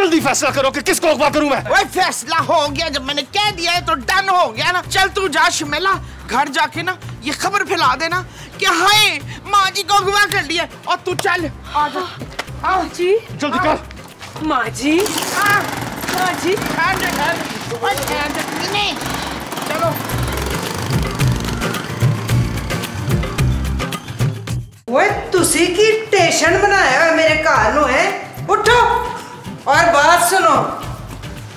जल्दी फैसला करो कि किसको अगवा करूं मैं। ओए फैसला हो गया, जब मैंने कह दिया है तो डन हो गया ना। चल तू जा शर्मिला, घर जाके ना ये खबर फैला देना कि हाय माँ जी को अगवा कर लिया। और तू चल आ जा। माँ जी जल्दी कर। माँ जी माँ जी चलो ओए तुसी की टेंशन बनाया है मेरे घर नु है। उठो और बात सुनो,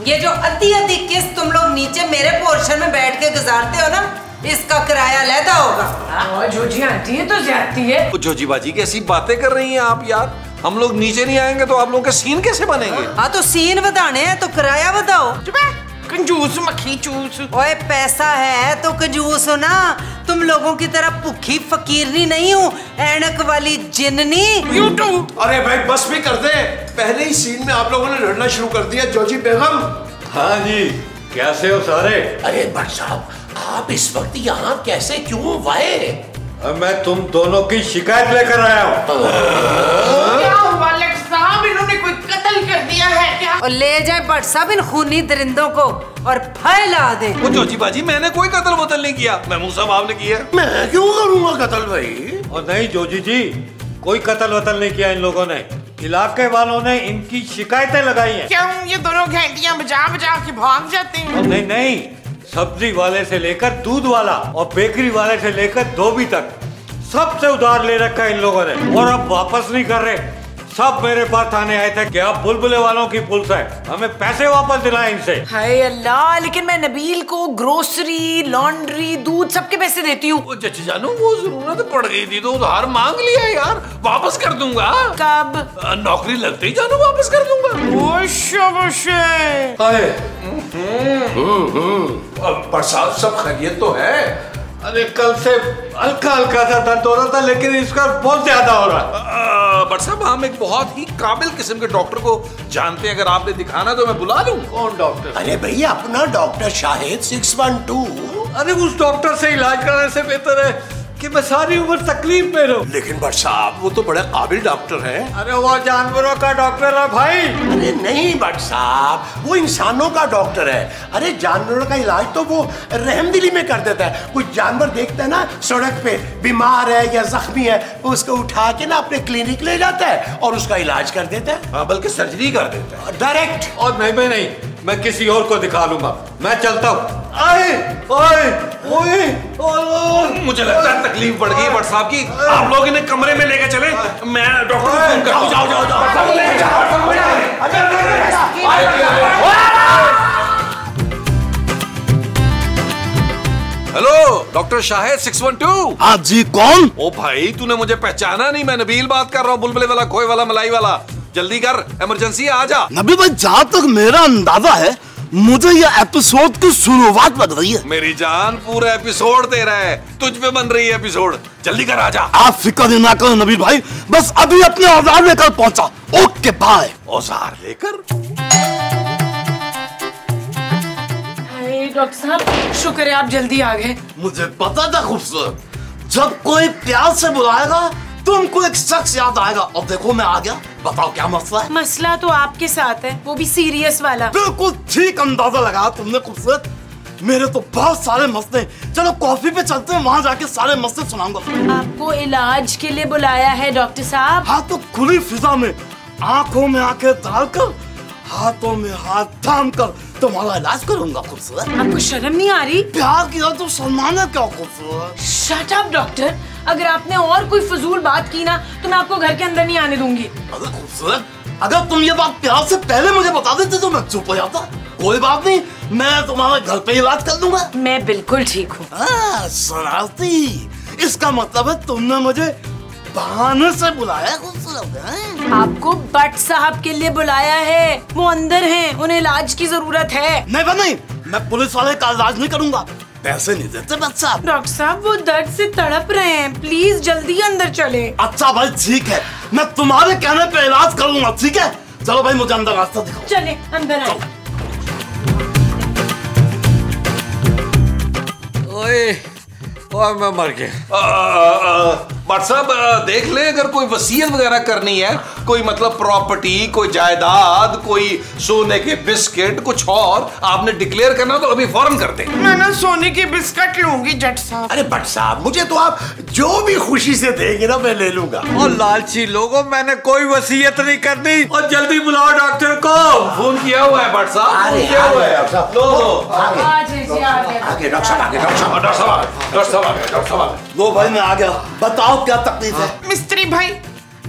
ये जो अद्धी अद्धी किस्त तुम लोग नीचे मेरे पोर्शन में बैठ के गुजारते हो ना, इसका किराया लेता होगा। और जोजी आंटी है तो ज्यादती है। जोजी बाजी कैसी बातें कर रही हैं आप यार। हम लोग नीचे नहीं आएंगे तो आप लोगों के सीन कैसे बनेंगे? हाँ तो सीन बताने हैं तो किराया बताओ। कंजूस मक्खी चूस। ओए पैसा है तो कंजूस हो ना, तुम लोगों की तरह भूखी फकीरनी नहीं हूँ, ऐनक वाली जिन्नी। यूट्यूब। अरे भाई बस भी कर दे, पहले ही सीन में आप लोगों ने लड़ना शुरू कर दिया। जोजी बेगम। हाँ जी, कैसे हो सारे? अरे भट्ट साहब, आप इस वक्त यहाँ कैसे, क्यों, वाय? मैं तुम दोनों की शिकायत लेकर आया हूँ। क्या हुआ लेक्स साहब, इन्होंने कोई कत्ल कर दिया है क्या? और ले जाए भट्ट साहब इन खूनी दरिंदों को और फैला दे। वो जोजी बाजी मैंने कोई कत्ल वतल नहीं किया, महमूद साहब आपने किया। मैं क्यों करूँगा कत्ल भाई? और नहीं जोजी जी, कोई कत्ल वतल नहीं किया इन लोगों ने, इलाके वालों ने इनकी शिकायतें लगाई हैं। क्यों ये दोनों घंटियां बजा बजा के भाग जाते हैं? और नहीं नहीं, सब्जी वाले से लेकर दूध वाला और बेकरी वाले से लेकर धोबी तक सबसे उधार ले रखा है इन लोगों ने, और अब वापस नहीं कर रहे। सब मेरे पास थाने आए थे कि आप बुलबुले वालों की पुलिस है, हमें पैसे वापस दिलाएं इनसे। हाय अल्लाह, लेकिन मैं नबील को ग्रोसरी, लॉन्ड्री, दूध सबके पैसे देती हूँ। जच्ची जानू वो जरूरत पड़ गई थी तो उधार मांग लिया यार, वापस कर दूंगा। कब? नौकरी लगते ही जानू वापस कर दूंगा। बरसात सब खैरियत तो है? अरे कल से हल्का हल्का सा दर्द हो रहा था, लेकिन इसका बहुत ज्यादा हो रहा है। बट साहब हम एक बहुत ही काबिल किस्म के डॉक्टर को जानते हैं, अगर आपने दिखाना तो मैं बुला लूं। कौन डॉक्टर? अरे भैया अपना डॉक्टर शाहिद 612। अरे उस डॉक्टर से इलाज कराने से बेहतर है कि मैं सारी उम्र तकलीफ में रहूं। लेकिन भट्ट साहब वो तो बड़े काबिल डॉक्टर हैं। अरे वो जानवरों का डॉक्टर है भाई। अरे नहीं भट्ट साहब, वो इंसानों का डॉक्टर है। अरे जानवरों का इलाज तो वो रहमदिली में कर देता है। कोई जानवर देखता है ना सड़क पे बीमार है या जख्मी है, वो उसको उठा के ना अपने क्लिनिक ले जाता है और उसका इलाज कर देता है। हाँ, बल्कि सर्जरी कर देता है डायरेक्ट। और नहीं, मैं किसी और को दिखा लूंगा, मैं चलता हूँ। आए ओए ओए ओए, मुझे लगता है तकलीफ बढ़ गई बट साहब की। आप लोग इन्हें कमरे में लेके चले, मैं डॉक्टर को फोन करता हूं। Hello doctor Shahid 612। हाँ जी, कौन? ओ भाई तूने मुझे पहचाना नहीं, मैं नबील बात कर रहा हूँ, बुलबुले वाला, खोए वाला, मलाई वाला। जल्दी कर, इमरजेंसी आ जा। नबी भाई जहाँ तक मेरा अंदाजा है, मुझे ये एपिसोड की शुरुआत लग रही है। मेरी जान पूरा एपिसोड तेरा है, तुझ पे बन रही है एपिसोड। जल्दी कर आ जा। आप फिक्र ना करो नबील भाई, बस अभी अपने औजार लेकर पहुंचा। Okay bye. औजार लेकर? हाय डॉक्टर साहब, शुक्र है आप जल्दी आ गए। मुझे पता था खूबसूरत, जब कोई प्यार से बुलाएगा तुमको एक शख्स याद आएगा। और देखो मैं आ गया। बताओ क्या मसला है? मसला तो आपके साथ है, वो भी सीरियस वाला। बिल्कुल ठीक अंदाजा लगाया तुमने खूबसूरत। मेरे तो बहुत सारे मसले। चलो कॉफी पे चलते हैं, वहाँ जाके सारे मसले सुनाऊंगा। आपको इलाज के लिए बुलाया है डॉक्टर साहब। हाँ तो खुली फिजा में आंखों में आंखें डालकर, हाथों में हाथ थाम कर तुम्हारा इलाज करूंगा खूबसूरत। आपको शर्म नहीं आ रही? प्यार किया तो सम्मान है क्या खूबसूरत? शट अप डॉक्टर, अगर आपने और कोई फजूल बात की ना तो मैं आपको घर के अंदर नहीं आने दूंगी। अरे खूबसूरत, अगर तुम ये बात प्यार से पहले मुझे बता देते तो मैं चुप हो जाता। कोई बात नहीं, मैं तुम्हारे घर पे इलाज कर दूंगा। मैं बिल्कुल ठीक हूँ। शरारती, इसका मतलब है तुमने मुझे बहाने से बुलाया खूबसूरत है। आपको बट साहब के लिए बुलाया है, वो अंदर हैं, उन्हें इलाज की जरूरत है। नहीं, मैं पुलिस वाले का इलाज नहीं करूंगा, पैसे नहीं देते बट साहब। डॉक्टर साहब वो दर्द से तड़प रहे हैं, प्लीज जल्दी अंदर चले। अच्छा भाई ठीक है, मैं तुम्हारे कहने पे इलाज करूंगा, ठीक है? चलो भाई मुझे अंदर रास्ता दिखाओ। चले अंदर आए। ओए मैं मर गया। बट साहब देख ले, अगर कोई वसीयत वगैरह करनी है, कोई मतलब प्रॉपर्टी, कोई जायदाद, कोई सोने के बिस्किट, कुछ और आपने डिक्लेयर करना तो अभी फौरन कर दे। मैं ना सोने के बिस्किट लूंगी जट साहब। अरे बट साहब, मुझे तो आप जो भी खुशी से देंगे ना मैं ले लूंगा। और लालची लोगों, मैंने कोई वसीयत नहीं करनी। और जल्दी बुलाओ डॉक्टर को। फोन किया हुआ है बट साहब, अरे किया हुआ है। डॉक्टर साहब, आगे डॉक्टर साहब, आगे डॉक्टर साहब, डॉक्टर साहब, डॉक्टर साहब, डॉक्टर साहब। लो भाई मैं आ गया, बताओ क्या तकलीफ है? मिस्त्री भाई,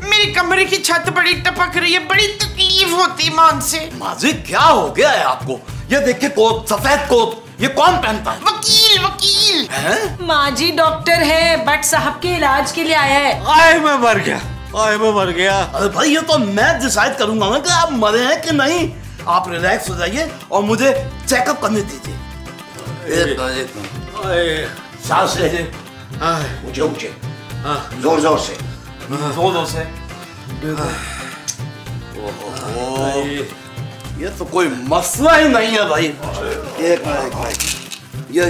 मेरी कमरे की छत बड़ी टपक रही है, बड़ी तकलीफ होती मान से। माजी क्या हो गया है आपको? ये देखिए कोट, सफेद कोट, ये कौन पहनता है? वकील वकील हैं? माँ जी डॉक्टर है, बट साहब के इलाज के लिए आया है। आए मैं मर गया, आए मैं मर गया। अरे भाई ये तो मैं डिसाइड करूंगा ना कि आप मरे हैं कि नहीं। आप रिलैक्स हो जाइए और मुझे चेकअप करने दीजिए। सांस ले, ऊंचे ऊंचे, जोर जोर से, जोर से। ओहो, ये तो कोई मसला ही नहीं है भाई। एक मिनट भाई, ये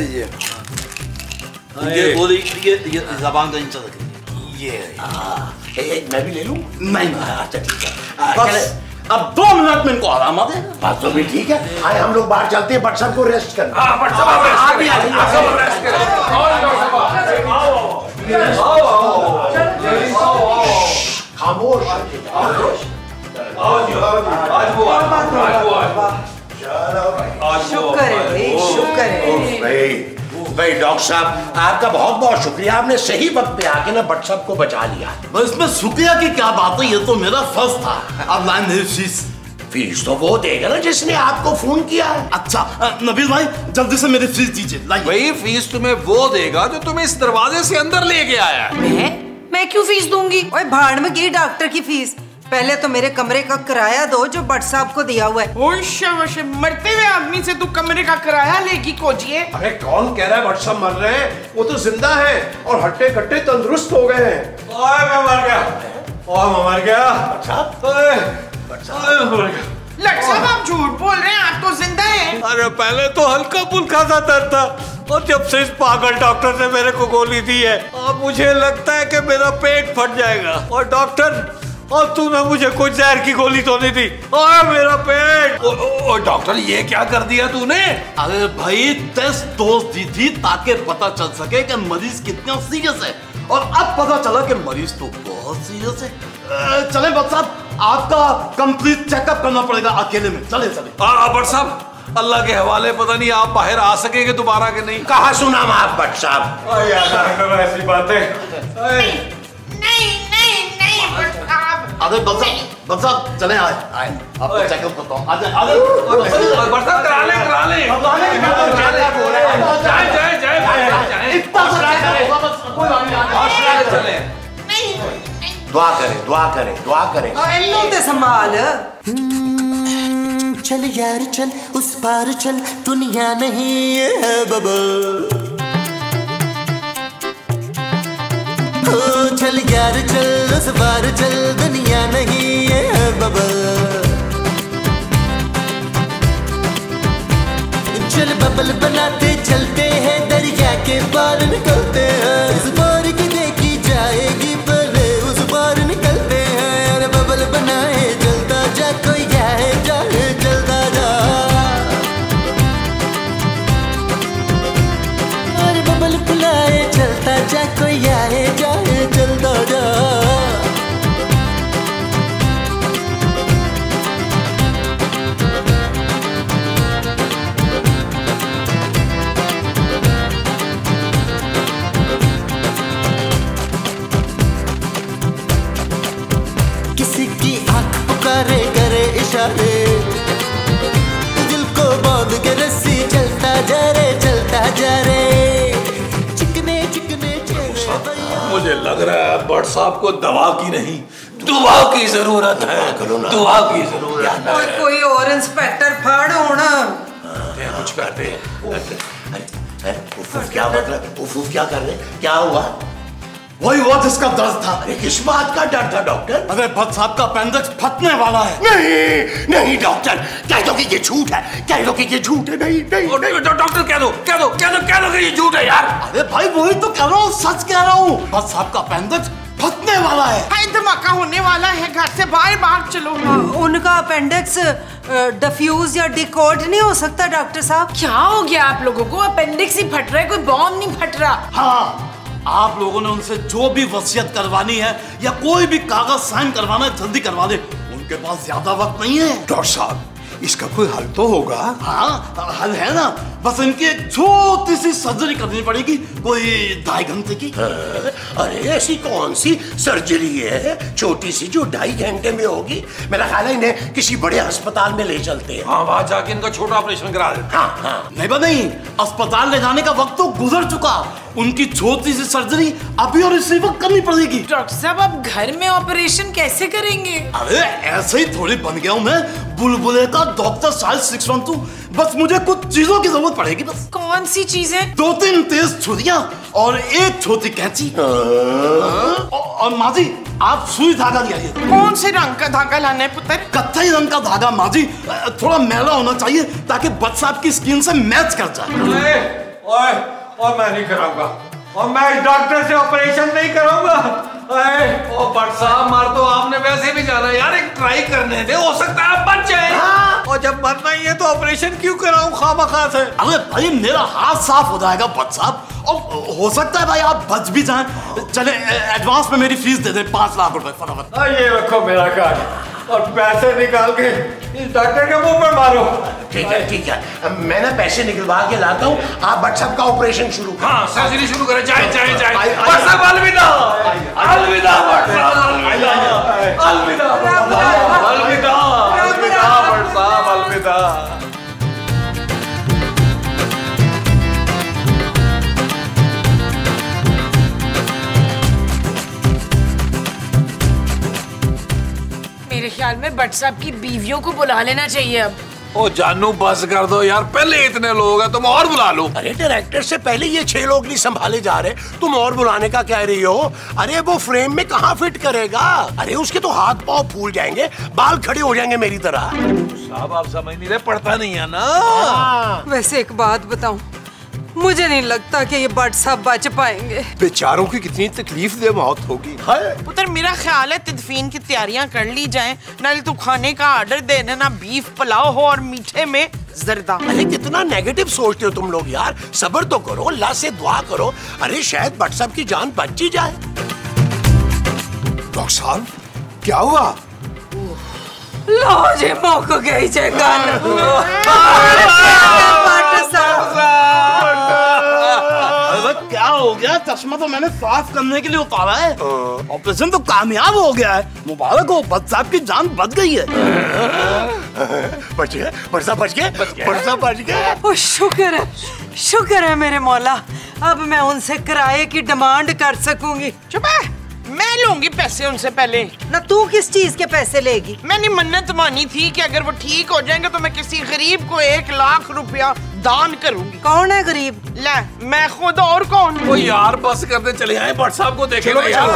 गोली, ये ज़बान का इंचा रखिए। ये मैं भी ले लूं? नहीं, अच्छा ठीक है, बस अब 2 मिनट में इनको आराम आ देगा। बात तो भी ठीक है। आए हम लोग बाहर चलते हैं, बट सबको रेस्ट करना। हाँ बट साहब रेस्ट करें। खामोश। शुक्र है भाई, शुक्र है। भाई डॉक्टर साहब, आपका बहुत बहुत शुक्रिया, आपने सही वक्त पे आके ना बट साहब को बचा लिया। बस इसमें शुक्रिया की क्या बात है, ये तो मेरा फर्ज था। अब लाइन मेरी फीस। फीस तो वो देगा ना जिसने आपको फोन किया है। अच्छा नबील भाई, जल्दी से मेरी फीस दीजिए। लाइए। भाई फीस तुम्हें वो देगा जो तुम्हें इस दरवाजे से अंदर लेके आया है। मैं क्यों फीस दूंगी? ओए भाड़ में गई डॉक्टर की फीस। पहले तो मेरे कमरे का किराया दो जो बट साहब को दिया हुआ है। ओश मरते हुए आदमी से तू कमरे का किराया लेगी खोजिए। अरे कौन कह रहा है बट साहब मर रहे हैं? वो तो जिंदा है और हट्टे कट्टे तंदुरुस्त हो गए हैं। ओए मैं मर गया, ओए मैं मर गया। लट साहब आप झूठ बोल रहे हैं, आप तो जिंदा हैं। अरे पहले तो हल्का फुल्का सा दर्द था, और जब से इस पागल डॉक्टर ने मेरे को गोली दी है, अब मुझे लगता है कि मेरा पेट फट जाएगा। और डॉक्टर, और तूने मुझे कुछ जहर की गोली तो नहीं दी? ओए मेरा पेट। ओ डॉक्टर, ये क्या कर दिया तूने? अरे भाई टेस्ट डोज दी थी ताकि पता चल सके कि मरीज कितना सीरियस है, और अब पता चला कि मरीज तो बहुत सीरियस है। चलें बट साहब, आपका कंप्लीट चेकअप करना पड़ेगा अकेले में। चले चले। बट साहब अल्लाह के हवाले, पता नहीं आप बाहर आ सकेंगे दोबारा के नहीं। कहा सुना आप बट साहब? ऐसी बातें नहीं बट साहब। अरे बट साहब चले, आए आपको चेकअप करता हूँ। बट साहब करा ले। चले। दुआ करें। इन्हों ते संभाल। चल यार चल, उस पार चल, दुनिया नहीं है बबल। चल यार चल, उस पार चल, दुनिया नहीं है बबल। चल बबल बनाते चलते हैं, दरिया के पार निकलते हैं। इस बार की देखी जाएगी, पहले उस पार निकलते हैं। अरे बबल बनाए चलता जा, कोई जाए जाए चलता जा। अरे बबल बुलाए चलता जा, कोई आए जाए चलता जा। किसी की आंख पुकारे करे इशारे, दिल को बांध के रस्सी चलता जा रे, चलता जा रे। चिकने चिकने चेहरे। मुझे लग रहा है बट साहब को दवा की नहीं, दुआ की जरूरत है। दुआ की जरूरत और है। कोई और इंस्पेक्टर फाड़ होना। कुछ करते हैं। उफ क्या मतलब? उफ क्या कर रहे? क्या हुआ? वही हुआ जिसका दर्द था। अरे किस बात का डर था डॉक्टर? अरे भट्ट साहब का अपेंडिक्स फटने वाला है। नहीं नहीं डॉक्टर, कह दो कि ये झूठ है, कह दो कि ये झूठ है। नहीं नहीं नहीं डॉक्टर कह दो कि ये झूठ है यार। अरे भाई वही तो कह रहा हूँ, सच कह रहा हूँ। भट्ट साहब का अपेंडिक्स फटने वाला है। हाय धमाका होने वाला है, घर से बाहर चलो। उनका अपेंडिक्स डिफ्यूज या डिकोड नहीं हो सकता डॉक्टर साहब? क्या हो गया आप लोगों को? अपेंडिक्स ही फट रहा है, कोई बॉम्ब नहीं फट रहा। हाँ, आप लोगों ने उनसे जो भी वसीयत करवानी है या कोई भी कागज साइन करवाना है जल्दी करवा दे, उनके पास ज्यादा वक्त नहीं है। डॉक्टर साहब इसका कोई हल तो होगा? हाँ हल है ना, बस इनकी एक छोटी सी सर्जरी करनी पड़ेगी, कोई 2.5 घंटे की। अरे ऐसी कौन सी सर्जरी है छोटी सी जो 2.5 घंटे में होगी? मेरा ख्याल है इन्हें किसी बड़े अस्पताल में ले चलते हैं। हाँ, वहां जाके इनका छोटा ऑपरेशन करा देते। हाँ। नहीं, अस्पताल ले जाने का वक्त तो गुजर चुका। उनकी छोटी सी सर्जरी अभी और इसी वक्त करनी पड़ेगी। डॉक्टर साहब आप घर में ऑपरेशन कैसे करेंगे? अरे ऐसे ही थोड़ी बन गया हूँ मैं, बुलबुले का डॉक्टर साइज 612। बस मुझे कुछ चीजों की जरूरत पड़ेगी बस। कौन सी चीजें? 2-3 तेज छुरियां और एक छोटी कैंची। और माँ जी आप सुई धागा दिखाइए। कौन से रंग का धागा लाना है पुत्र? कत्थई रंग का धागा माँ जी, थोड़ा मैला होना चाहिए ताकि बच्चा साहब की स्किन से मैच कर जाए। और मैं नहीं कराऊंगा, और मैं इस डॉक्टर से ऑपरेशन नहीं कराऊंगा। ओ भट्ट साहब, मार तो आपने वैसे भी जाना यार, एक ट्राई करने दे, हो सकता है आप बच जाए। और जब मरना ही है तो ऑपरेशन क्यों कराऊं खामखा से? अरे भाई मेरा हाथ साफ हो जाएगा बच्चा साहब, और हो सकता है भाई आप बच भी जाएं। चले एडवांस में मेरी फीस दे दे 5 लाख रुपए फटाफट। ये रखो मेरा कार्ड और पैसे निकाल के इस डॉक्टर के मुंह पर मारो। ठीक है, मैं ना पैसे निकलवा के लाता हूँ, आप भट्ट साहब का ऑपरेशन शुरू करो। हाँ, सर्जरी शुरू करें। जाए भट्ट साहब, अलविदा अलविदा भट्ट साहब, अलविदा अलविदा अलविदा अलविदा भट्ट साहब, अलविदा। मेरे ख्याल में भट्ट साहब की बीवियों को बुला लेना चाहिए अब। ओ जानू बस कर दो यार, पहले इतने लोग हैं, तुम और बुला लो। अरे डायरेक्टर से पहले ये 6 लोग नहीं संभाले जा रहे, तुम और बुलाने का कह रही हो? अरे वो फ्रेम में कहाँ फिट करेगा? अरे उसके तो हाथ पांव फूल जाएंगे, बाल खड़े हो जाएंगे मेरी तरह। साहब आप समझ नहीं रहे, पढ़ता नहीं है ना। वैसे एक बात बताऊं, मुझे नहीं लगता कि ये भट्ट साहब बच पाएंगे। बेचारों की कितनी तकलीफ दे मौत होगी। पुत्र मेरा ख्याल है तदफीन की तैयारियां कर ली जाएं, नाले तू खाने का ऑर्डर दे देना, बीफ पुलाव हो और मीठे में जर्दा। अरे कितना नेगेटिव सोचते हो तुम लोग यार, सब्र तो करो, अल्लाह से दुआ करो। अरे शायद भट्ट साहब की जान बच ही जाए। डॉक्टर साहब क्या हुआ? लो जी मौको गई जगह। क्या हो गया? चश्मा तो मैंने साफ करने के लिए उतारा है, ऑपरेशन तो कामयाब हो गया है। मुबारक हो, भट्ट साहब की जान बच गई है। बच गए भट्ट साहब, बच गए भट्ट साहब, बच गए। ओ शुक्र है मेरे मौला, अब मैं उनसे किराए की डिमांड कर सकूंगी। चुप है, मैं लूंगी पैसे उनसे पहले। ना तू किस चीज के पैसे लेगी? मैंने मन्नत मानी थी कि अगर वो ठीक हो जाएंगे तो मैं किसी गरीब को 1 लाख रुपया दान करूंगी। कौन है गरीब? ले मैं खुद, और कौन? ओ यार बस करते चले आए, भट्ट साहब को देखे ना यार।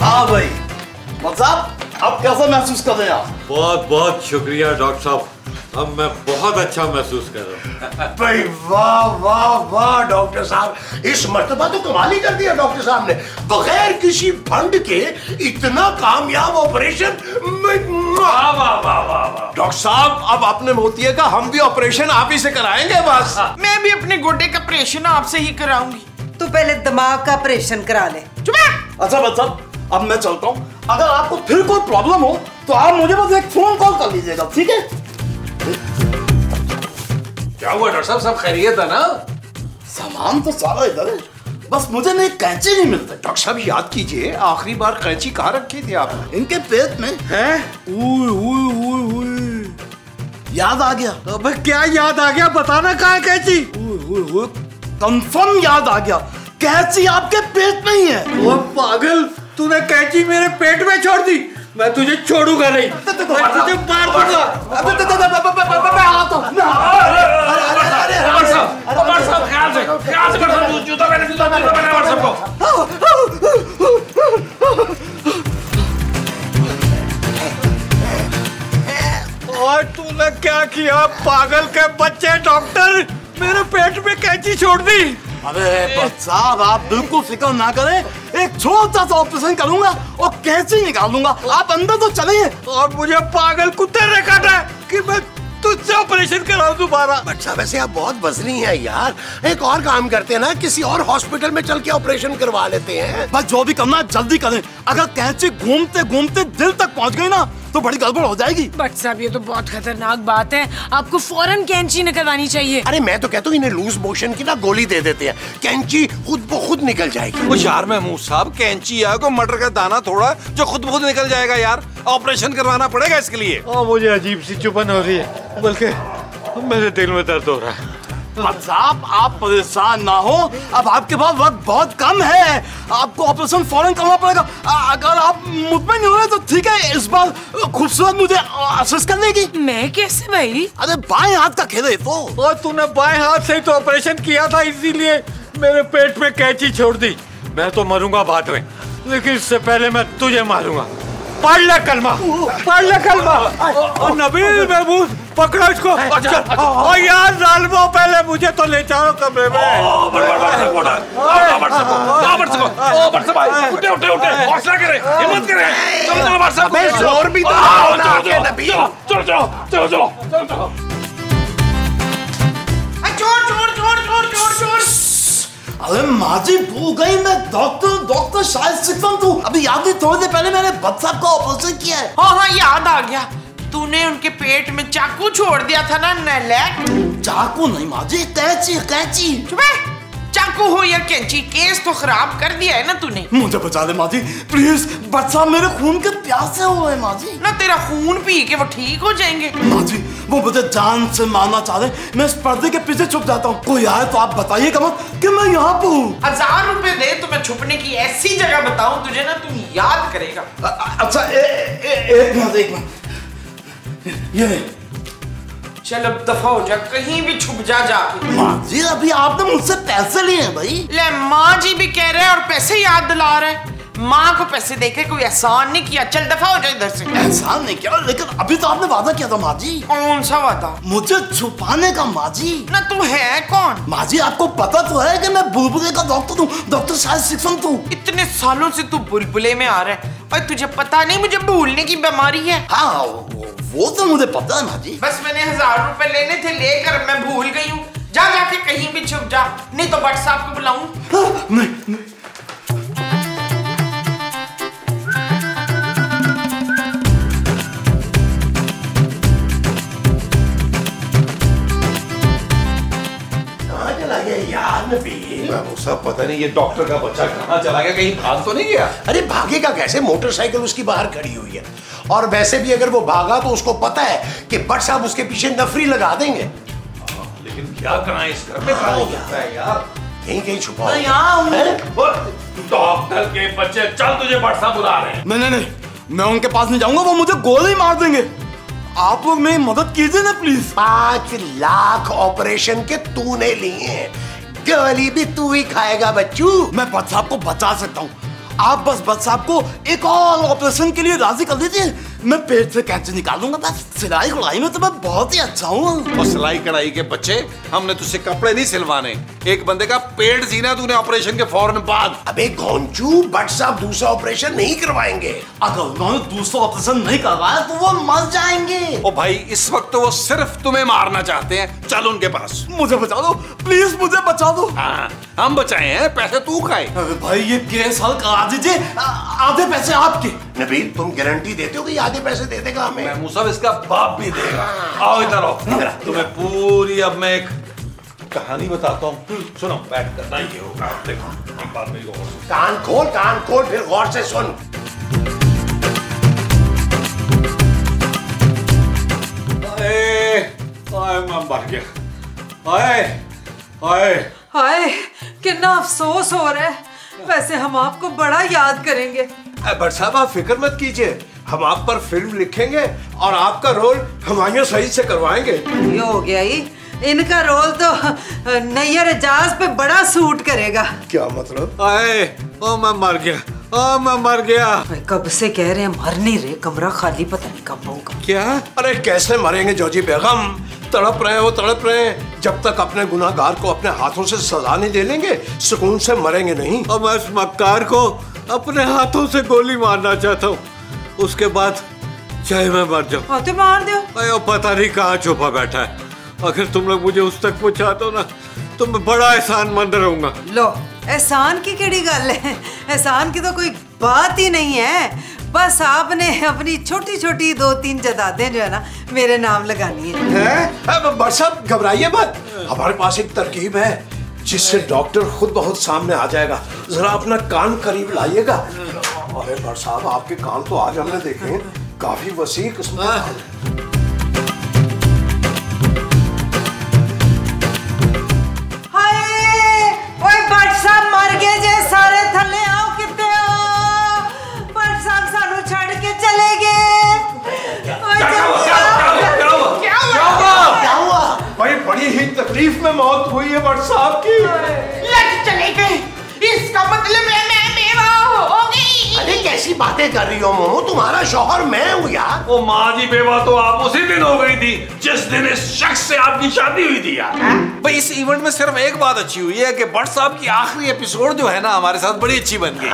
हाँ भाई भट्ट साहब, अब कैसा महसूस कर रहे हैं आप? बहुत बहुत शुक्रिया डॉक्टर साहब, अब मैं बहुत अच्छा महसूस कर रहा हूँ। भाई वाह वाह वाह डॉक्टर साहब, इस मर्तबा तो कमाल ही कर दिया डॉक्टर साहब ने, बगैर किसी फंड के इतना कामयाब ऑपरेशन। वाह वाह वाह वाह। डॉक्टर साहब अब आपने मोतिया का, हम भी ऑपरेशन आप ही से कराएंगे बस। मैं भी अपने गोडे का ऑपरेशन आपसे ही कराऊंगी। तू पहले दिमाग का ऑपरेशन करा ले। चुप है। अच्छा भट्ट साहब, अब मैं चलता हूँ। अगर आपको फिर कोई प्रॉब्लम हो तो आप मुझे बस एक फोन कॉल कर लीजिएगा, ठीक है? क्या हुआ डॉक्टर साहब, सब खैरियत है ना? सामान तो सारा इधर है, बस मुझे नहीं कैंची नहीं मिलता। डॉक्टर साहब याद कीजिए, आखिरी बार कैंची कहाँ रखी थी आपने? इनके पेट में है। याद आ गया। अबे क्या याद आ गया, बताना कहाँ है कैंची? कंफर्म याद आ गया, कैंची आपके पेट में ही है। वो पागल, तूने कैंची मेरे पेट में छोड़ दी। मैं तुझे छोड़ूंगा नहीं, मैं तुझे मार दूंगा। और तूने क्या किया पागल के बच्चे? डॉक्टर, मेरे पेट में कैंची छोड़ दी। अरे साहब, आप बिल्कुल फिक्र ना करें, एक छोटा सा ऑपरेशन करूंगा और कैंची निकाल दूंगा। आप अंदर तो चलिए। और मुझे पागल कुत्ते ने काटा है कि मैं तुझसे ऑपरेशन कराऊं दोबारा। अच्छा, वैसे आप बहुत वजनी हैं यार। एक और काम करते हैं ना, किसी और हॉस्पिटल में चल के ऑपरेशन करवा लेते हैं। बस जो भी करना है जल्दी करें। अगर कैंची घूमते घूमते दिल तक पहुंच गई ना तो बड़ी गड़बड़ हो जाएगी। बट साहब, ये तो बहुत खतरनाक बात है, आपको फौरन कैंची निकलवानी चाहिए। अरे मैं तो कहता हूँ इन्हें लूज मोशन की ना गोली दे देते हैं, कैंची खुद ब खुद निकल जाएगी। वो यार महमूद साहब, कैंची है कोई मटर का दाना थोड़ा जो खुद ब खुद निकल जाएगा यार। ऑपरेशन करवाना पड़ेगा इसके लिए। मुझे अजीब सी चुभन हो रही है, बल्कि मेरे दिल में दर्द हो रहा है। साहब, आप परेशान ना हो, अब आपके पास वक्त बहुत कम है। आपको ऑपरेशन फौरन करना पड़ेगा। अगर आप मुतमईन हो रहे तो ठीक है, इस बार खूबसूरत मुझे असिस्ट कर देगी। मैं कैसे भाई? अरे बाएं हाथ का खेल है तो। और तूने बाएं हाथ से ही तो ऑपरेशन किया था, इसीलिए मेरे पेट में कैंची छोड़ दी। मैं तो मरूंगा बाद में, लेकिन इससे पहले मैं तुझे मारूंगा। पढ़ ले कलमा, पढ़ ले कलमा। और नबील महमूद, पकड़ो इसको। और यार जालिमो, पहले मुझे तो ले जाओ कमरे में। जोर भी अरे माजी भूल गई, मैं डॉक्टर शायद सिकंद हूँ। अभी याद नहीं, थोड़ी देर पहले मैंने बच्चा का ऑपरेशन किया है। हाँ, याद आ गया। तूने उनके पेट में चाकू छोड़ दिया था ना नैलेक। चाकू नहीं माजी, कैंची। चुप है। चाकू हो या कैंची, केस तो खराब कर दिया है ना तूने। मुझे बचा दे माजी प्लीज, बच्चा मेरे खून के प्यासे हुए माजी। ना तेरा खून पी के वो ठीक हो जाएंगे। माजी, वो मुझे जान से मारना चाह रहे, मैं इस पर्दे के पीछे छुप जाता हूँ। कोई आए तो आप बताइएगा मत कि मैं यहाँ पे हूँ। 1000 रुपए दे तो मैं छुपने की ऐसी जगह बताऊं तुझे ना, तुम याद करेगा। अच्छा, एक मिनट। ये चल अब दफा हो जा, कहीं भी छुप जा जाके। माँ जी, अभी आपने मुझसे पैसे लिए हैं भाई। ले, माँ जी भी कह रहे हैं और पैसे याद दिला रहे हैं। माँ को पैसे देके कोई एहसान नहीं किया। चल दफा हो जा इधर से। एहसान नहीं किया, लेकिन अभी तो आपने वादा किया था माँ जी। कौन सा वादा? मुझे छुपाने का माँ जी। ना तू है कौन? माँ जी, आपको पता तो है कि मैं बुलबुले का डॉक्टर हूँ, डॉक्टर शायद सिकंद हूँ। इतने सालों से तू बुलबुले में आ रहा है और तुझे पता नहीं मुझे भूलने की बीमारी है? हाँ, वो तो मुझे पता है माँ जी। बस मैंने 1000 रुपए लेने थे, लेकर मैं भूल गई हूँ। जा जाके कहीं भी छुप जा, नहीं तो भट्ट साहब को बुलाऊं। नहीं। सब पता नहीं ये डॉक्टर का बच्चा कहाँ चला गया, कहीं भाग तो नहीं गया? अरे भागेगा कैसे, मोटरसाइकिल उसकी बाहर खड़ी हुई है। और वैसे भी अगर वो भागा तो उसको पता है कि भट्ट साहब उसके पीछे नफरी लगा देंगे। लेकिन क्या कराएं, इस घर में कहाँ हो सकता है यार? कहीं कहीं छुपा हो। यहाँ डॉक्टर के बच्चे, चल तुझे भट्ट साहब बुला रहे हैं। नहीं, मैं उनके पास नहीं जाऊंगा, वो मुझे गोली मार देंगे। आप लोग मेरी मदद कीजिए ना प्लीज। 5 लाख ऑपरेशन के तूने लिए हैं, गोली भी तू ही खाएगा बच्चू। मैं भट्ट साहब को बचा सकता हूँ, आप बस भट्ट साहब को एक और ऑपरेशन के लिए राजी कर दीजिए। मैं पेट से कैंची निकाल दूंगा। बस सिलाई कढ़ाई में तो मैं बहुत ही अच्छा हूँ। और सिलाई कढ़ाई के बच्चे, हमने तुझसे कपड़े नहीं सिलवाने, एक बंदे का पेट सीना तूने ऑपरेशन के फौरन बाद। अबे घोंचू, भट्ट साहब दूसरा ऑपरेशन नहीं करवाएंगे। अगर उन्होंने दूसरा ऑपरेशन नहीं करवाया तो वो मर जाएंगे। ओ भाई, इस वक्त तो वो सिर्फ तुम्हें मारना चाहते हैं, चल उनके पास। मुझे बचा दो प्लीज, मुझे बचा दो। हाँ, हम बचाए हैं, पैसे तू खाए। अरे भाई, ये केस हल करा दीजिए, आधे पैसे आपके। नबील, तुम गारंटी देते हो कि आधे पैसे दे देगा हमें? मैं मुसाब इसका बाप भी देगा। आओ इधर आओ, तुम्हें पूरी अब मैं एक कहानी बताता हूँ, सुनो, बैठ करना ये होगा। देखो, एक बात मेरी गौर से, कान खोल फिर गौर से सुन। मैं मर गया। हाय, कितना अफसोस हो रहा है। वैसे हम आपको बड़ा याद करेंगे। भट्ट साहब, आप फिक्र मत कीजिए, हम आप पर फिल्म लिखेंगे और आपका रोल हुमायूं सईद से करवाएंगे। ये हो गया ही, इनका रोल तो नैयर जहाज पे बड़ा सूट करेगा। क्या मतलब? आए, ओ मैं मर गया, ओ मैं मर गया। कब से कह रहे हैं मर नहीं रहे, कमरा खाली, पता नहीं कब होगा। क्या? अरे कैसे मरेंगे जॉजी बेगम, तड़प रहे हो तड़प रहे हैं। जब तक अपने गुनाहगार को अपने हाथों से सजा नहीं दे लेंगे सुकून से मरेंगे नहीं। और मैं इस मक्कार को अपने हाथों से गोली मारना चाहता हूँ, उसके बाद चाहे मैं मर जाऊँ। हाँ तो मार दो। अयो पता नहीं कहाँ छुपा बैठा है, अगर तुम लोग मुझे उस तक पहुँचा दो ना तो मैं बड़ा एहसानमंद रहूंगा। लो एहसान की केड़ी गल है, एहसान की तो कोई बात ही नहीं है। बस आपने अपनी छोटी छोटी 2-3 जायदादें जो है ना मेरे नाम लगानी है। बट साहब घबराइए मत, हमारे पास एक तरकीब है जिससे डॉक्टर खुद बहुत सामने आ जाएगा। जरा अपना कान करीब लाइएगा। अरे बट साहब आपके कान तो आज हमने देखे हैं काफी वसी किस्म के। मर गए जे सारे थले आओ, कितने हो? बट साहब सानू छड़ के चले गए। क्या हुआ? भाई बड़ी ही तकलीफ में मौत हुई है बट साहब की। लट चले गए, इसका मतलब है मैं बेवा हो गई। अरे कैसी बातें कर रही हो मोमो, तुम्हारा शौहर मैं हूँ यार। ओ माँ जी बेवा तो आप उसी दिन हो गई थी जिस दिन इस शख्स से आपकी शादी हुई थी यार। भाई इस इवेंट में सिर्फ एक बात अच्छी हुई है कि भट्ट साहब की आखिरी एपिसोड जो है ना हमारे साथ बड़ी अच्छी बन गई।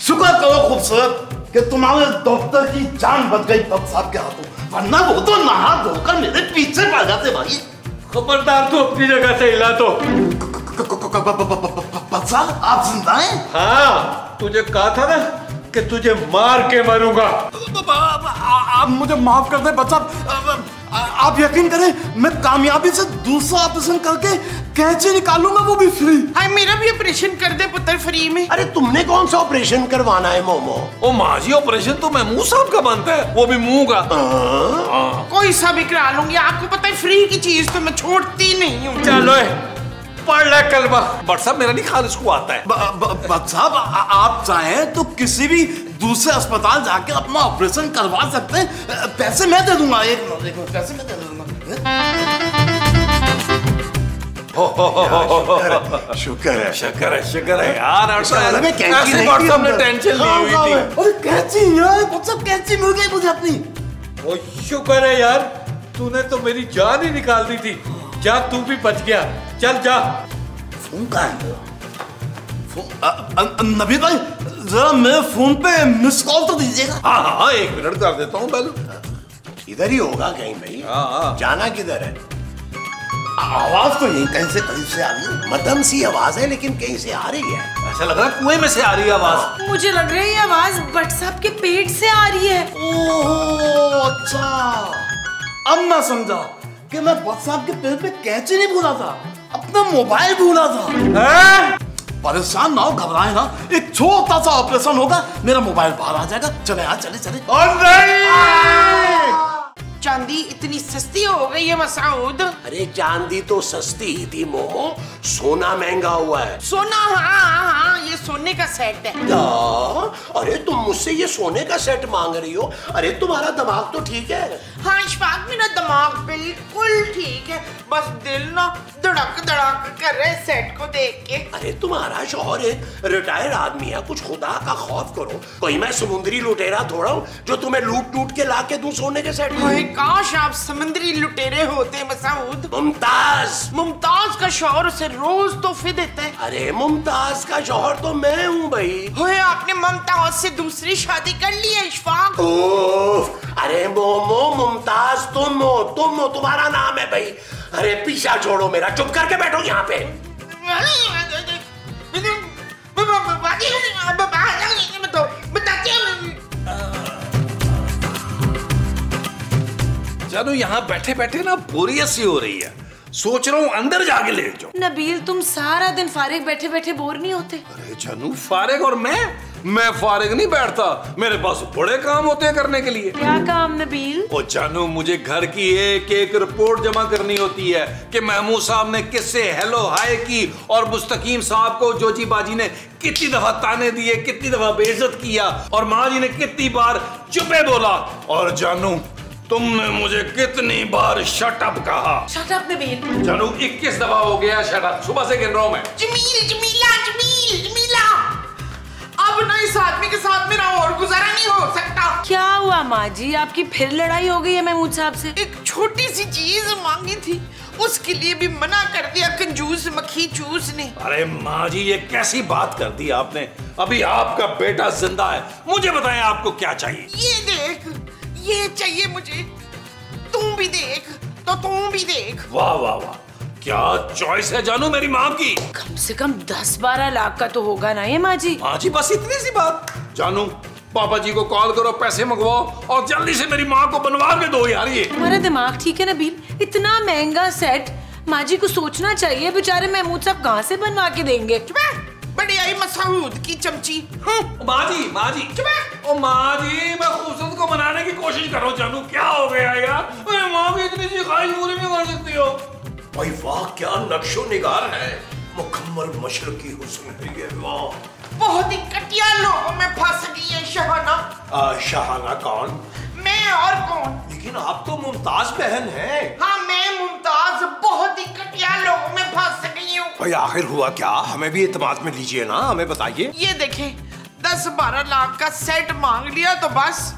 शुक्र करो खूबसूरत कि तुम्हारे डॉक्टर की जान बच गई भट्ट साहब के हाथों, वरना वो तो नहा धोकर मेरे पीछे पड़ जाते भाई। खबरदार तू अपनी जगह से हिला तो। भट्ट साहब आप जिंदा हैं? हाँ, तुझे कहा था ना कि तुझे मार के मरूंगा। आप मुझे माफ कर दें भट्ट साहब, आप यकीन करें मैं कामयाबी से दूसरा ऑपरेशन करके कैंची निकालूंगा, वो भी फ्री। हाय मेरा भी ऑपरेशन कर दे पुत्र फ्री में। अरे तुमने कौन सा ऑपरेशन करवाना है मोमो? ओ माँ जी ऑपरेशन तो महमूद साहब का बनता है, वो भी मुंह का। कोई सा भी करा लूंगी, आपको पता है फ्री की चीज तो मैं छोड़ती नहीं हूँ। चलो पढ़ ले कलमा। भट्ट साहब मेरा नहीं ख्याल इसको आता है। भट्ट साहब आप चाहें तो किसी भी दूसरे अस्पताल जाके अपना ऑपरेशन करवा सकते हैं, पैसे मैं दे दूंगा। एक पैसे मैं दे दूंगा। शुक्र है शुक्र है यार। में कैंची नहीं भट्ट साहब ने टेंशन ली हुई थी। अरे कैंची यार, भट्ट साहब कैंची मिल गई मुझे अपनी। ओ शुक्र है यार, तूने तो मेरी जान ही निकाल दी थी। जा तू भी बच गया, चल जा। फोन कहाँ है? नबी भाई जरा मेरे फोन पे मिस कॉल तो दीजिएगा। हाँ 1 मिनट कर देता हूँ पहले। इधर ही होगा कहीं भाई। जाना किधर है? आवाज तो यहीं कहीं से करीब से आ रही है, मध्यम सी आवाज है लेकिन कहीं से आ रही है। ऐसा लग रहा है कुएं में से आ रही है आवाज। मुझे लग रहा है ये आवाज भट्ट साहब के पेट से आ रही है। ओह अच्छा, अब मैं समझा कि मैं भट्ट साहब के पेट पे कैंची नहीं भूला था, अपना मोबाइल भूला था। परेशान ना हो, घबराए ना, एक छोटा सा ऑपरेशन होगा, मेरा मोबाइल बाहर आ जाएगा। चले यार चले चले। चांदी इतनी सस्ती हो गई है मसूद। अरे चांदी तो सस्ती ही थी मोमो, सोना महंगा हुआ है। सोना? हाँ ये सोने का सेट है। क्या? अरे तुम मुझसे ये सोने का सेट मांग रही हो? अरे तुम्हारा दिमाग तो ठीक है। हाँ इशफाक मेरा दिमाग बिल्कुल ठीक है, बस दिल ना धड़क धड़क कर रहे सेट को देख के। अरे तुम्हारा शौहर एक रिटायर्ड आदमी है, कुछ खुदा का खौफ करो। कोई मैं समुद्री लुटेरा थोड़ा हूँ जो तुम्हें लूट टूट के ला के दूं सोने के सेट में। काश आप समुद्री लुटेरे होते मसूद। मुमताज का शौहर उसे रोज तोहफे देता है। अरे मुमताज का शौहर तो मैं हूँ भाई। होए आपने मुमताज से दूसरी शादी कर ली है इशफाक? अरे मोमो मुमताज तुम हो, तुम्हारा नाम है भाई। अरे पीछा छोड़ो मेरा, चुप करके बैठो यहाँ पे। जानू यहाँ बैठे बैठे ना बोरियत सी हो रही है, सोच रहा हूँ अंदर जाके लेट जाऊं। नबील तुम सारा दिन फारिग बैठे बैठे बोर नहीं होते? अरे जानू फारिग और मैं मैं फारिग नहीं बैठता, मेरे पास बड़े काम होते हैं करने के लिए। क्या काम नबील? ओ जानू, मुझे घर की एक एक रिपोर्ट जमा करनी होती है कि महमूद साहब ने किससे हेलो हाय की और मुस्तकीम साहब को जोजी बाजी ने कितनी दफा ताने दिए, कितनी दफा बेइज्जत किया और माँ जी ने कितनी बार चुपे बोला। और जानू, तुमने मुझे कितनी बार शट अप कहा। Shut up Nabeel. जानू 21 दफा हो गया शट अप, सुबह से गिन रहा हूं मैं। जमीला अब ना इस आदमी के साथ मेरा और गुजारा नहीं हो सकता। क्या हुआ माँ जी, आपकी फिर लड़ाई हो गई है महमूद साहब से? एक छोटी सी चीज मांगी थी, उसके लिए भी मना कर दिया कंजूस मक्खी चूस ने। अरे माँ जी, ये कैसी बात कर दी आपने? अभी आपका बेटा जिंदा है, मुझे बताएं आपको क्या चाहिए। ये देख, ये चाहिए मुझे, तुम भी देख तो तुम भी देख। वाह वाह वाह, क्या चॉइस है जानू मेरी माँ की। कम से कम 10-12 लाख का तो होगा ना ये माँ जी? माँ जी बस इतनी सी बात। जानू, पापा जी को कॉल करो, पैसे मंगवाओ और जल्दी से मेरी माँ को बनवा के दो यार। ये तुम्हारा दिमाग ठीक है नबील? इतना महंगा सेट माँ जी को सोचना चाहिए, बेचारे महमूद साहब कहाँ से बनवा के देंगे? बड़ी आई मसूद की चमची। माँ जी, माँ जी, ओ माँ जी, मैं खूबसूरत को मनाने की कोशिश कर रहा हूँ। जानू क्या हो गया यार? अरे माँ भी इतनी सी ख्वाहिश पूरी नहीं कर सकती हो। भाई वाह, क्या नक्शो निगार है, मुकम्मल मशरकी हुस्न है ये। वाह, बहुत ही घटिया लोगों में फंस गई है शहाना। शहाना कौन? मैं और कौन? लेकिन आप तो मुमताज बहन हैं। हाँ, मैं मुमताज बहुत ही घटिया लोगों में फंस गई हूँ। भाई आखिर हुआ क्या? हमें भी एतमाद में लीजिए ना, हमें बताइए। ये देखें, 10-12 लाख का सेट मांग लिया तो बस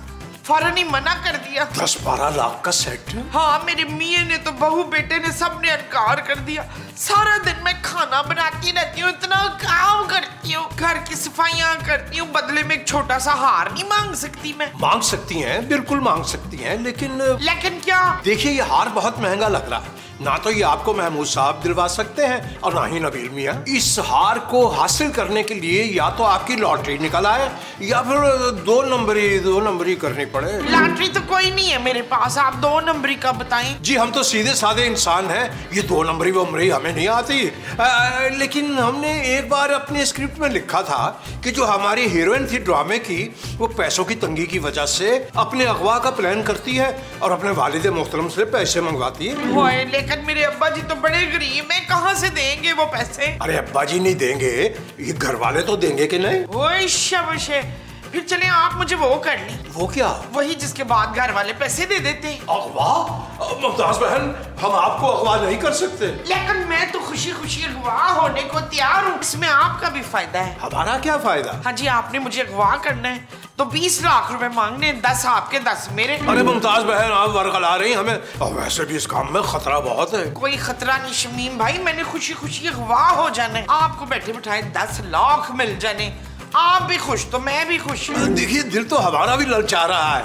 फौरन ही मना कर दिया। 10-12 लाख का सेट? हाँ, मेरे मियाँ ने तो बहू बेटे ने सबने इनकार कर दिया। सारा दिन मैं खाना बनाती रहती हूँ, इतना काम करती हूँ, घर की सफाइयाँ करती हूँ, बदले में एक छोटा सा हार नहीं मांग सकती मैं? मांग सकती हैं, बिल्कुल मांग सकती हैं, लेकिन क्या? देखिए, ये हार बहुत महंगा लग रहा है। ना तो ये आपको महमूद साहब दिलवा सकते हैं और ना ही नबील मियाँ। इस हार को हासिल करने के लिए या तो आपकी लॉटरी निकल आए या फिर दो नंबरी करनी पड़े। लॉटरी तो कोई नहीं है मेरे पास, आप 2 नंबरी का बताएं। जी, हम तो सीधे साधे इंसान हैं, ये 2 नंबरी हमें नहीं आती। लेकिन हमने एक बार अपने स्क्रिप्ट में लिखा था कि जो हमारी हीरोइन थी ड्रामे की, वो पैसों की तंगी की वजह से अपने अगवा का प्लान करती है और अपने वालिद मोहतरम से पैसे मंगवाती है। लेकिन मेरे अब्बा जी तो बड़े गरीब हैं, कहाँ से देंगे वो पैसे? अरे अब्बा जी नहीं देंगे, ये घर वाले तो देंगे कि नहीं? ओए शाबाश, फिर चले आप मुझे वो कर लें। वो क्या? वही जिसके बाद घर वाले पैसे दे देते हैं। अगवा? मुमताज बहन, हम आपको अगवा नहीं कर सकते। लेकिन मैं तो खुशी खुशी अगवा होने को तैयार हूँ, इसमें आपका भी फायदा है। हमारा क्या फायदा? हाँ जी, आपने मुझे अगवा करना है तो 20 लाख रुपए मांगने, 10 आपके 10 मेरे। अरे मुमताज बहन, आप वरगला रही हमें, और वैसे भी इस काम में खतरा बहुत है। कोई खतरा नहीं शमीम भाई, मैंने खुशी खुशी अगवा हो जाना है, आपको बैठे बिठाए 10 लाख मिल जाने, आप भी खुश तो मैं भी खुश। देखिए, दिल तो हमारा भी ललचा रहा है,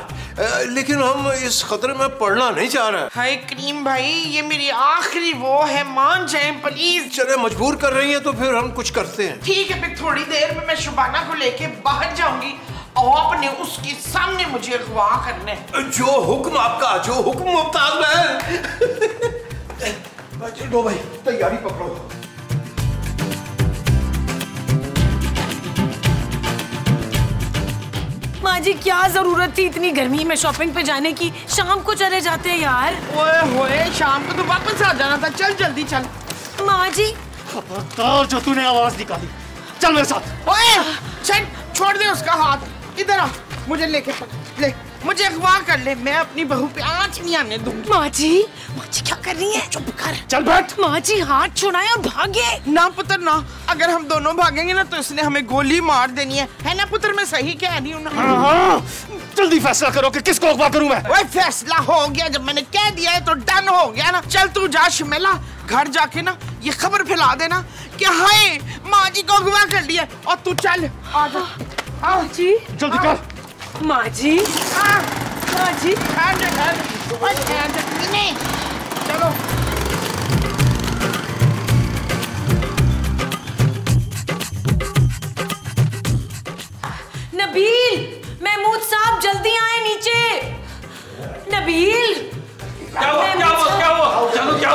लेकिन हम इस खतरे में पड़ना नहीं चाह रहे। हाय करीम भाई, ये मेरी आखिरी वो है, मान जाएं प्लीज। चले, मजबूर कर रही हैं तो फिर हम कुछ करते हैं। ठीक है, फिर थोड़ी देर में मैं शुबाना को लेके बाहर जाऊंगी और आपने उसके सामने मुझे अगवा करना है। जो हुक्म आपका, जो हुक्म मुमताज बहन। लो भाई, तैयारी पकड़ो। माँ जी, क्या जरूरत थी इतनी गर्मी में शॉपिंग पे जाने की? शाम को चले जाते हैं यार। ओए होए, शाम को तो वापस आ जाना था, चल जल्दी चल। माँ जी, खबरदार जो तूने आवाज निकाली, चल मेरे साथ। ओए, चल छोड़ दे उसका हाथ, इधर आ, मुझे लेके ले, मुझे अगवा कर ले, मैं अपनी बहू पे आंच नहीं आने दूंगी। माँ जी क्या कर रही है? चुप कर, चल बैठ। माँ जी, हाथ छुड़ाए और भागे। ना पुत्र ना, अगर हम दोनों भागेंगे ना तो इसने हमें गोली मार देनी है ना पुत्र? मैं सही कह रही हूँ ना? हाँ, जल्दी फैसला करो कि किसको अगवा करूँ मैं। ओए, फैसला हो गया, जब मैंने कह दिया है तो डन हो गया ना। चल तू जा शमेला, घर जाके ना ये खबर फैला देना कि हाय माँ जी को अगवा कर लिया, और तू चल आ जा। माँ जी, जल्दी कर। माँ जी, माँ जी, चलो। नबील, महमूद साहब जल्दी आए नीचे। नबील, क्या हुआ? जानू क्या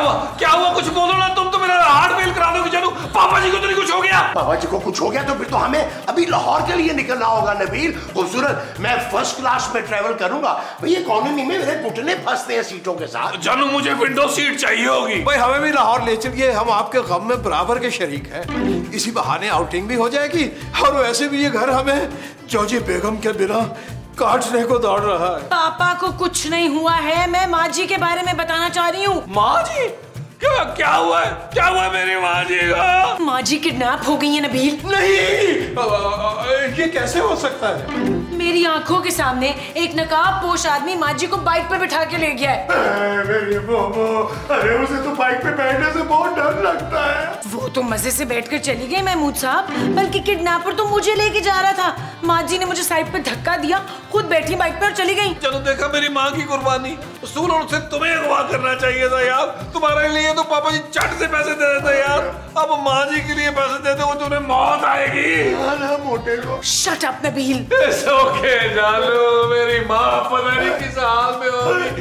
हुआ? कुछ बोलो ना, तुम तो मेरा हार्ट फेल करा मानोगी जानू? पापा जी को तो नहीं कुछ हो गया? पापा जी को कुछ हो गया तो फिर तो हमें अभी लाहौर के लिए निकलना होगा नबील। खूबसूरत, मैं फर्स्ट क्लास में ट्रेवल करूंगा भाई, इकोनॉमी में मेरे घुटने फंसते हैं सीटों के साथ। जानू मुझे विंडो सीट चाहिए होगी। भाई हमें भी लाहौर ले चलिए, हम आपके गम में बराबर के शरीक हैं। इसी बहाने आउटिंग भी हो जाएगी और वैसे भी ये घर हमें जॉजी बेगम के बिना काटने को दौड़ रहा है। पापा को कुछ नहीं हुआ है, मैं माँ जी के बारे में बताना चाह रही हूँ। माँ जी? क्या हुआ है? क्या हुआ मेरी माँ जी का? माँ जी किडनैप हो गई है नबील। नहीं, ये कैसे हो सकता है? मेरी आंखों के सामने एक नकाब पोश आदमी माँ जी को बाइक पर बिठा के ले गया है। मेरी मोमो, अरे उसे तो बाइक पे बैठने से बहुत डर लगता है। वो तो मजे से बैठकर चली गई महमूद साहब, बल्कि किडनैपर तो मुझे लेके जा रहा था। माँ जी ने मुझे साइड पे धक्का दिया, खुद बैठी बाइक पर चली गई। चलो देखा मेरी माँ की कुर्बानी। उसूल और से तुम्हें अगवा करना चाहिए था यार। तुम्हारे लिए तो पापा जी चट से पैसे दे देते यार। अब माँ जी के लिए पैसे देते हो तुम्हें मौत आएगी। मोटे को शट अप नबील। ओके जालो, मेरी माँ पता नहीं किस हाल में होगी।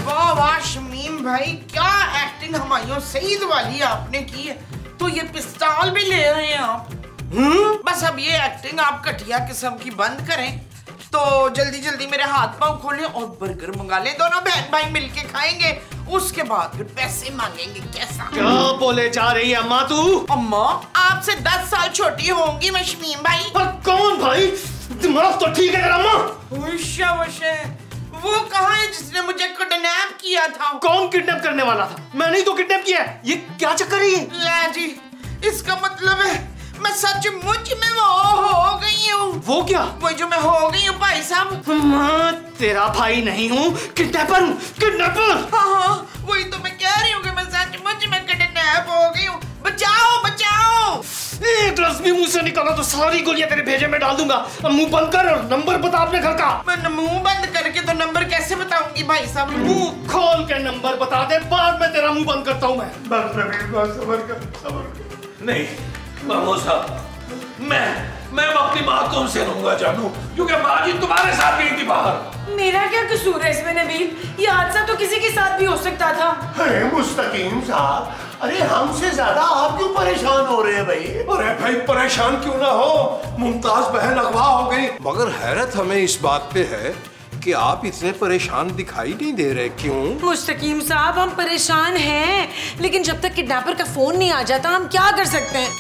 वाह शमीम भाई, क्या एक्टिंग हुमायूं सईद वाली आपने की है। तो ये पिस्तौल भी ले रहे हैं आप? बस अब ये एक्टिंग आप घटिया किस्म की बंद करें तो जल्दी जल्दी मेरे हाथ पांव खोलें और बर्गर मंगा लें। दोनों बहन भाई मिलके खाएंगे, उसके बाद फिर पैसे मांगेंगे। कैसा? क्या बोले जा रही है अम्मा तू? अम्मा आपसे 10 साल छोटी होंगी मैं शमीम भाई। पर कौन भाई? दिमाग तो ठीक है अम्मा। वो कहाँ है जिसने मुझे किडनैप किया था? कौन किडनैप करने वाला था? मैंने ही तो किडनैप किया है। ये क्या चक्कर है ये? ला जी, इसका मतलब है मैं सचमुच में वो हो गई हूँ। वो क्या? वो जो मैं हो गई हूँ भाई साहब। मैं तेरा भाई नहीं हूँ, किडनैपर हूँ, किडनैपर। हाँ, वही तो मैं कह रही हूँ कि मैं सचमुच में किडनैप हो गई हूँ। बचाओ बचाओ। एक लफ्ज़ भी मुंह से निकाला तो सारी गोलियां तेरे भेजे में डाल दूंगा। अब मुंह बंद कर और नंबर बता अपने घर का। मैं मुंह बंद करके तो नंबर कैसे बताऊंगी भाई साहब? मुंह खोल के नंबर बता दे, बाद में तेरा मुंह बंद करता हूँ मैं। बस नबील, बस सबर कर। नहीं मामू साहब, मैं अपनी माँ तुमसे लूंगा जानू, क्योंकि माँ जी तुम्हारे साथ गई थी बाहर। मेरा क्या कसूर है इसमें नबील? ये हादसा तो किसी के साथ भी हो सकता था। अरे मुस्तकीम साहब, अरे हमसे ज्यादा आप क्यों परेशान हो रहे हैं भाई? अरे भाई परेशान क्यों ना हो, मुमताज बहन अगवा हो गई। मगर हैरत हमें इस बात पे है कि आप इतने परेशान दिखाई नहीं दे रहे, क्यों? मुस्तकीम साहब हम परेशान हैं, लेकिन जब तक किडनैपर का फोन नहीं आ जाता हम क्या कर सकते हैं?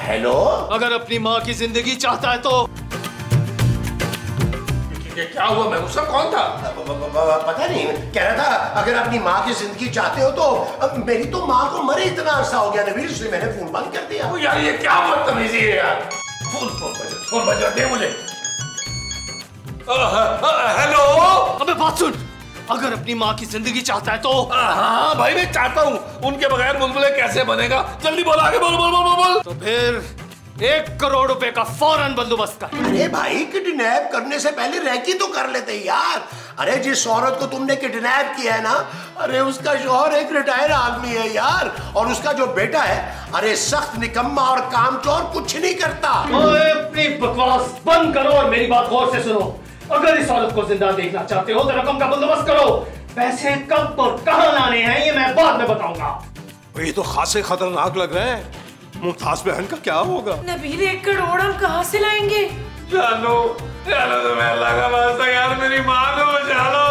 हेलो, अगर अपनी माँ की जिंदगी चाहता है तो क्या हुआ? मैं उसका कौन था? पता नहीं, कह रहा था अगर अपनी माँ की जिंदगी चाहते हो तो मेरी तो माँ को मरे इतना अरसा हो गया नबील, इसलिए मैंने फोन बंद कर दिया। यार ये क्या बदतमीजी है यार। फोन बजा दे मुझे। हेलो। अबे बात सुन, अगर अपनी माँ की जिंदगी चाहता है तो। हाँ भाई मैं चाहता हूँ, उनके बगैर बुलबुले कैसे बनेगा? जल्दी बोल, आगे बोल बोल बोल बोल। तो फिर 1 करोड़ रुपए का फौरन बंदोबस्त कर। अरे भाई, किडनैप करने से पहले रैकी तो कर लेते यार। अरे जिस औरत को तुमने किडनैप किया है ना, अरे उसका शौहर एक रिटायर आदमी है यार, और उसका जो बेटा है अरे सख्त निकम्मा और कामचोर, कुछ नहीं करता। ओए अपनी बकवास बंद करो और मेरी बात गौर से सुनो। अगर इस औरत को जिंदा देखना चाहते हो तो रकम का बंदोबस्त करो। पैसे कब और कहाँ लाने हैं ये मैं बाद में बताऊंगा। ये तो खासे खतरनाक लग रहे हैं। मुमताज बहन का क्या होगा? नबील 1 करोड़ हम कहाँ से लाएंगे? चलो तो मैं लगा वास्ता यार, मेरी माँ को बचा लो।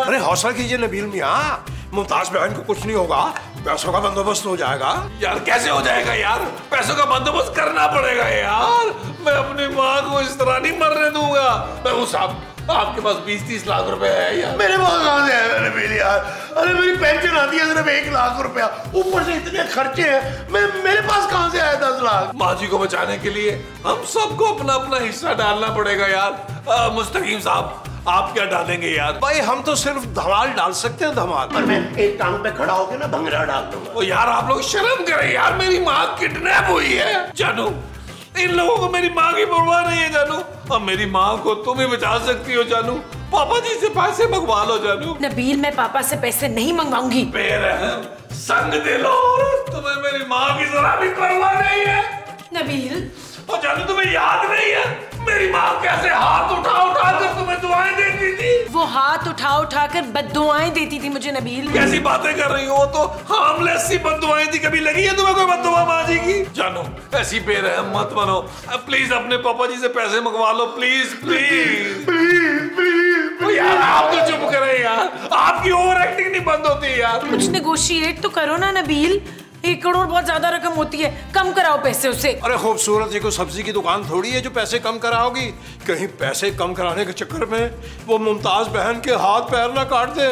अरे हौसला कीजिए नबील मियाँ, मुमताज बहन को कुछ नहीं होगा, पैसों का बंदोबस्त हो जाएगा। यार कैसे हो जाएगा यार? पैसों का बंदोबस्त करना पड़ेगा यार। मैं अपनी माँ को इस तरह नहीं मरने दूंगा। मैं साहब, आपके पास 20-30 लाख रुपए है यार? मेरे पास कहाँ से है नबील यार? अरे मेरी पेंशन आती है सिर्फ 1 लाख रुपया, ऊपर से इतने खर्चे हैं, मेरे पास कहाँ से आया 10 लाख? माँ जी को बचाने के लिए हम सबको अपना अपना हिस्सा डालना पड़ेगा यार। मुस्तकीम साहब, आप क्या डालेंगे यार? भाई हम तो सिर्फ धमाल डाल सकते हैं, धमाल। पर मैं एक टांग पे खड़ा होकर ना भंगड़ा डाल दूंगा। ओ यार आप लोग शर्म करें यार, मेरी माँ किडनैप हुई है जानू। इन लोगों को मेरी माँ की परवाह नहीं है जानू। अब मेरी माँ को तुम ही बचा सकती हो जानू। पापा जी से पैसे मंगवा लो जानू। नबील मैं पापा से पैसे नहीं मंगवाऊंगी। बेरहम संग दिल औरत, तुम्हें मेरी माँ की जरा भी परवाह नहीं है। नबील, और जानू तुम्हें याद नहीं है मेरी माँ कैसे हाथ उठा उठा कर तुम्हें दुआएं देती थी? वो हाथ उठा उठा कर बद्दुआएं देती थी मुझे नबील। कैसी बातें कर रही हो? तो हार्मलेस सी बद्दुआएं थी। कभी लगी है तुम्हें कोई बद्दुआ माँ जी की? जानू ऐसी बेरहम मत बनो। प्लीज अपने पापा जी से पैसे मंगवा लो, प्लीज प्लीज प्लीज प्लीज। यार आप तो चुप करें यार, आपकी ओवर एक्टिंग नहीं बंद होती यार। कुछ नेगोशिएट तो करो ना नबील। 1 करोड़ बहुत ज्यादा रकम होती है, कम कराओ पैसे उससे। अरे खूबसूरत, ये कोई सब्जी की दुकान थोड़ी है जो पैसे कम कराओगी। कहीं पैसे कम कराने के चक्कर में वो मुमताज बहन के हाथ पैर ना काट दे।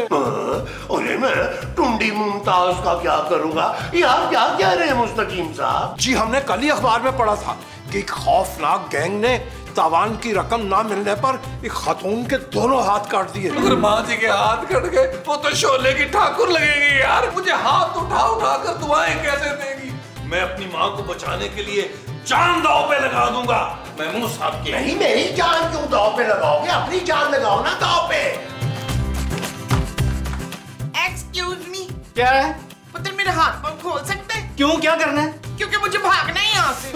अरे मैं टुंडी मुमताज का क्या करूंगा? ये आप क्या कह रहे हैं मुस्तकीम साहब? जी हमने कल ही अखबार में पढ़ा था कि एक खौफनाक गैंग ने तावान की रकम ना मिलने पर एक खातून के दोनों हाथ काट दिए। अगर माँ जी के हाथ कट गए वो तो शोले की ठाकुर लगेगी यार। मुझे हाथ उठा उठा कर दुआएं कैसे देगी? मैं अपनी माँ को बचाने के लिए जान दांव पे लगा दूंगा। महमूद साहब की नहीं, मेरी जान क्यों दांव पे लगाओगे? अपनी जान लगाओ ना दांव पे। एक्सक्यूज मी, क्या है? पुत्र मेरे हाथ पर खोल सकते हैं? क्यों, क्या करना है? क्योंकि मुझे भागना है यहाँ से।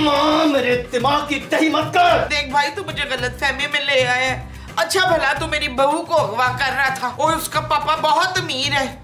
माँ, मेरे दिमाग की दही मत कर। देख भाई, तू मुझे गलत फहमी में ले आया है। अच्छा भला तू मेरी बहू को अगवा कर रहा था और उसका पापा बहुत अमीर है।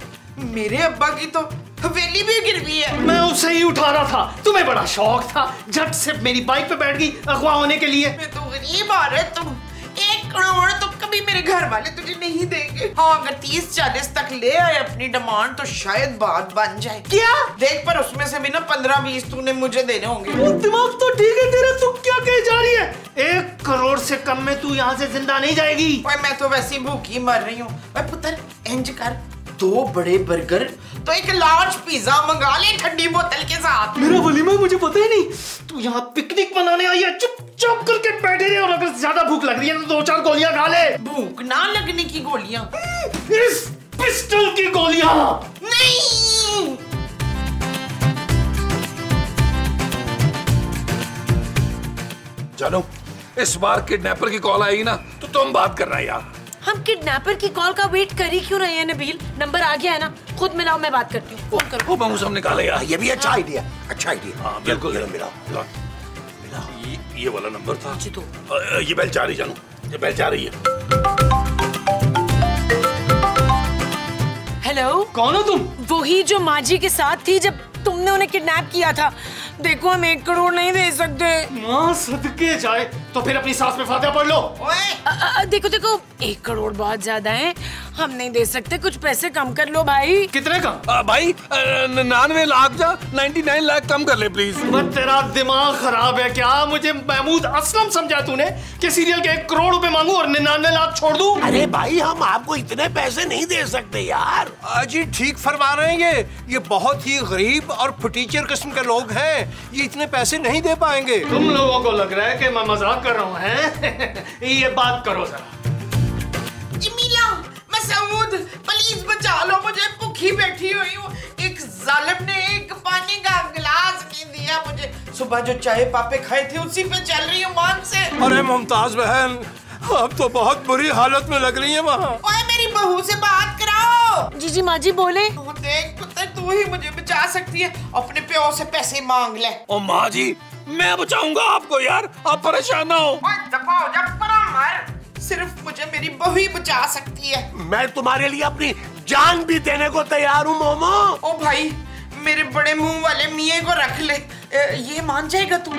मेरे अब्बा की तो हवेली भी गिरवी है। मैं उसे ही उठा रहा था, तुम्हें बड़ा शौक था, झट से मेरी बाइक पे बैठ गई अगवा होने के लिए। मैं तो गरीब आ रहा है, तुम 1 करोड़ तो कभी मेरे घर वाले तुझे नहीं देंगे। हाँ, अगर 30-40 तक ले आए अपनी डिमांड तो शायद बात बन जाए। क्या? देख, पर उसमें से भी ना 15-20 तूने मुझे देने होंगे। दिमाग तो ठीक है तेरा, तू क्या कह जा रही है? 1 करोड़ से कम में तू यहाँ से जिंदा नहीं जाएगी। ओए, मैं तो वैसे ही भूखी मर रही हूँ। पुत्र इंज कर, 2 बड़े बर्गर तो 1 लार्ज पिज्जा मंगा ले ठंडी बोतल के साथ। मेरा वलीमा मुझे पता ही नहीं। तू यहाँ पिकनिक मनाने आई है, चुपचाप करके बैठे रहे और अगर ज्यादा भूख लग रही है तो 2-4 गोलियां खा ले। भूख ना लगने की गोलियां? इस पिस्टल की गोलियां। नहीं, जानू इस बार किडनैपर की कॉल आएगी ना तो तुम बात करना यार। हम किडनैपर की कॉल का वेट कर ही क्यों रहे हैं नबील? नंबर आ गया है ना, खुद मिलाओ, मैं बात करती हूँ। फोन करो। वो मैं सब निकाले यार। ये भी अच्छा आइडिया, अच्छा आइडिया। हाँ बिल्कुल। मिलाओ। ये वाला नंबर था जी तो ये बेल जा रही जानू, ये बेल जा रही है। हेलो, कौन हो तुम? वही जो माँ जी के साथ थी जब तुमने उन्हें किडनैप किया था। देखो हम 1 करोड़ नहीं दे सकते। माँ सदके जाए तो फिर अपनी सास पे फातिहा पढ़ लो। ओए देखो देखो, 1 करोड़ बहुत ज्यादा है, हम नहीं दे सकते, कुछ पैसे कम कर लो भाई। कितने का? भाई 99 लाख जा, 99 लाख कम कर ले प्लीज। मत, तेरा दिमाग खराब है क्या? मुझे महमूद असलम समझा तूने कि सीरियल के 1 करोड़ रुपए मांगू और 99 लाख छोड़ दूं? अरे भाई, हम आपको इतने पैसे नहीं दे सकते यार। जी ठीक फरमा रहे हैं, ये बहुत ही गरीब और फटीचर किस्म के लोग हैं, ये इतने पैसे नहीं दे पाएंगे। तुम लोगों को लग रहा है कि मैं मजाक कर रहा हूँ, हैं? ये बात करो जरा। जमीला, मसूद, प्लीज बचा लो, मुझे भूखी बैठी हुई हूँ। एक जालिम ने 1 पानी का गिलास नहीं दिया मुझे। सुबह जो चाय पापे खाए थे उसी पे चल रही हूँ मान से। अरे मुमताज बहन, आप तो बहुत बुरी हालत में लग रही है वहाँ। ओए, मेरी बहू से बात कराओ। जी माँ जी बोले। देख पुत्र, तू ही मुझे बचा सकती है, अपने प्यो से पैसे मांग ले। ओ माँ जी, मैं बचाऊंगा आपको यार, आप परेशान ना हो। दबाओ जब परा मर, सिर्फ मुझे मेरी बहू ही बचा सकती है। मैं तुम्हारे लिए अपनी जान भी देने को तैयार हूँ मोमो। ओ भाई, मेरे बड़े मुंह वाले मियाँ को रख ले, ये मान जाएगा तू?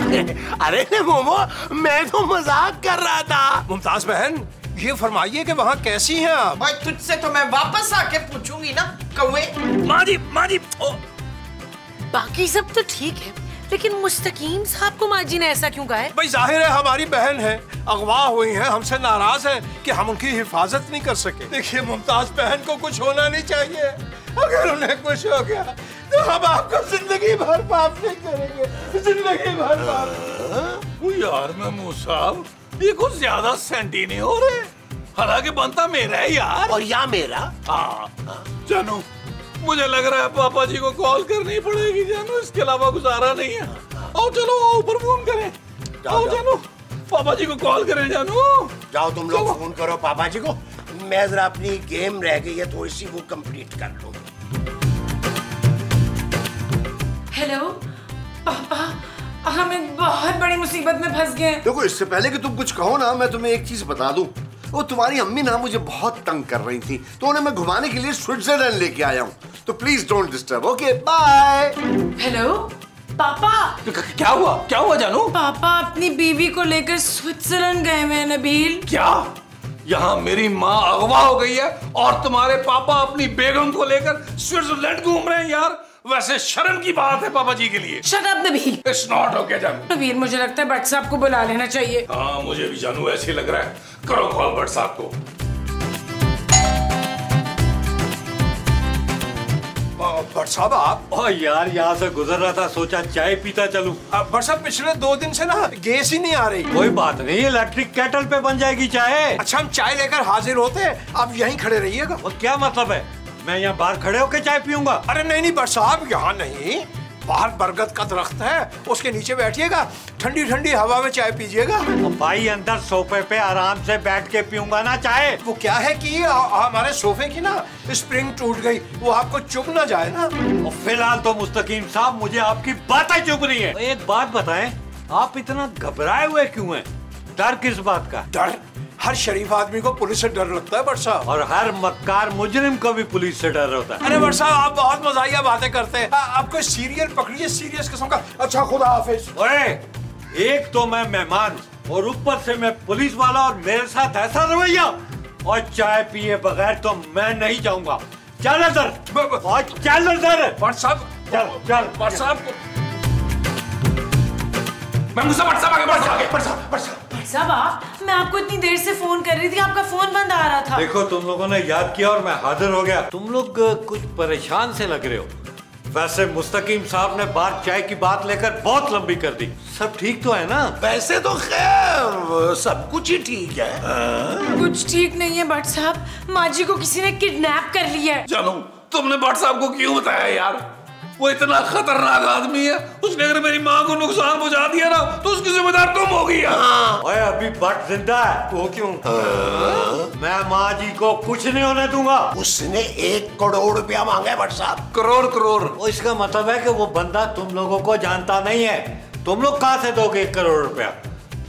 अरे मोमो, मैं तो मजाक कर रहा था। मुमताज बहन, ये फरमाइए कि वहाँ कैसी हैं आप? और तुझसे तो मैं वापस आके पूछूंगी ना कौवे। माँ जी बाकी सब तो ठीक है, लेकिन मुस्तकीम साहब को माँ जी ने ऐसा क्यों कहा है? भाई जाहिर है हमारी बहन है, अगवा हुई है, हमसे नाराज है कि हम उनकी हिफाजत नहीं कर सके। देखिए मुमताज बहन को कुछ होना नहीं चाहिए, अगर उन्हें कुछ हो गया तो हम आपको जिंदगी भर माफ नहीं करेंगे, जिंदगी भर माफ। यार महमूद साहब, ये कुछ ज्यादा सेंटी नहीं हो रहे, हालांकि बनता मेरा है यार। और या मेरा। हाँ जानू, मुझे लग रहा है पापा जी को कॉल करनी पड़ेगी जानू, इसके अलावा गुजारा नहीं है। आओ चलो ऊपर फोन करें। आओ जानू, पापा जी को कॉल करें जानू। जाओ तुम लोग फोन करो पापा जी को, मैं जरा अपनी गेम रह गई है थोड़ी सी वो कंप्लीट कर लूं। हेलो पापा, हम एक बहुत बड़ी मुसीबत में फंस गए। देखो, इससे पहले कि तुम कुछ कहो ना, मैं तुम्हें एक चीज बता दूं। वो तुम्हारी अम्मी ना मुझे बहुत तंग कर रही थी, तो उन्हें मैं घुमाने के लिए स्विट्जरलैंड लेके आया हूँ। तो please don't disturb. Okay, bye. Hello पापा। क्या हुआ जानू? पापा अपनी बीवी को लेकर स्विट्जरलैंड गए हुए हैं नबील। क्या? यहाँ मेरी माँ अगवा हो गई है और तुम्हारे पापा अपनी बेगम को लेकर स्विट्जरलैंड घूम रहे हैं यार। वैसे शर्म की बात है पापा जी के लिए। Shut up Nabeel. It's not okay जानू। नबील, मुझे लगता है भट्ट साहब को बुला लेना चाहिए। हाँ, मुझे भी जानू ऐसे लग रहा है। करो कॉल भट्ट साहब को। भट्ट साहब आप? ओ यार, यहाँ से गुजर रहा था, सोचा चाय पीता चलूं। भट्ट साहब, पिछले 2 दिन से ना गैस ही नहीं आ रही। कोई बात नहीं, इलेक्ट्रिक केटल पे बन जाएगी चाय। अच्छा, हम चाय लेकर हाजिर होते हैं, आप यहीं खड़े रहिएगा। वो क्या मतलब है? मैं यहाँ बाहर खड़े होकर चाय पीऊंगा? अरे नहीं भट्ट साहब, यहाँ नहीं, बाहर बरगद का दरख्त है, उसके नीचे बैठिएगा, ठंडी ठंडी हवा में चाय पीजिएगा। भाई, अंदर सोफे पे आराम से बैठ के पीऊंगा ना चाय। वो क्या है कि हमारे सोफे की ना स्प्रिंग टूट गई, वो आपको चुभ ना जाए ना। और फिलहाल तो मुस्तकीम साहब, मुझे आपकी बातें चुभ रही है। एक बात बताएं, आप इतना घबराए हुए क्यों हैं? डर किस बात का? डर? हर शरीफ आदमी को पुलिस से डर लगता है भट्ट साहब। और हर मक्कार मुजरिम को भी पुलिस से डर होता है। अरे भट्ट साहब, आप बहुत मजाकिया बातें करते हैं। आप कोई सीरियल पकड़िए, सीरियस किस्म का। अच्छा, खुदा हाफिज। ओए, एक तो मैं मेहमान और ऊपर से मैं पुलिस वाला, और मेरे साथ ऐसा रवैया। और चाय पिए बगैर तो मैं नहीं जाऊंगा। चल इधर, चल इधर। भट्ट साहब, चल भट्ट साहब, साहब आप, मैं आपको इतनी देर से फोन कर रही थी, आपका फोन बंद आ रहा था। देखो, तुम लोगों ने याद किया और मैं हाजिर हो गया। तुम लोग कुछ परेशान से लग रहे हो। वैसे मुस्तकीम साहब ने बात चाय की बात लेकर बहुत लंबी कर दी। सब ठीक तो है ना? वैसे तो खैर सब कुछ ही ठीक है। कुछ ठीक नहीं है भट्ट साहब, माँ जी को किसी ने किडनैप कर लिया है। जानू, तुमने भट्ट साहब को क्यों बताया यार? वो इतना खतरनाक आदमी है, उसने अगर मेरी माँ को नुकसान पहुंचा दिया ना, तो उसकी जिम्मेदार तुम होगी। ओए, अभी भट्ट जिंदा है। वो क्यों? मैं माँ जी को कुछ नहीं होने दूंगा। उसने 1 करोड़ रुपया मांगा है भट्ट साहब। करोड़? वो इसका मतलब है कि वो बंदा तुम लोगों को जानता नहीं है। तुम लोग कहाँ से दोगे 1 करोड़ रुपया?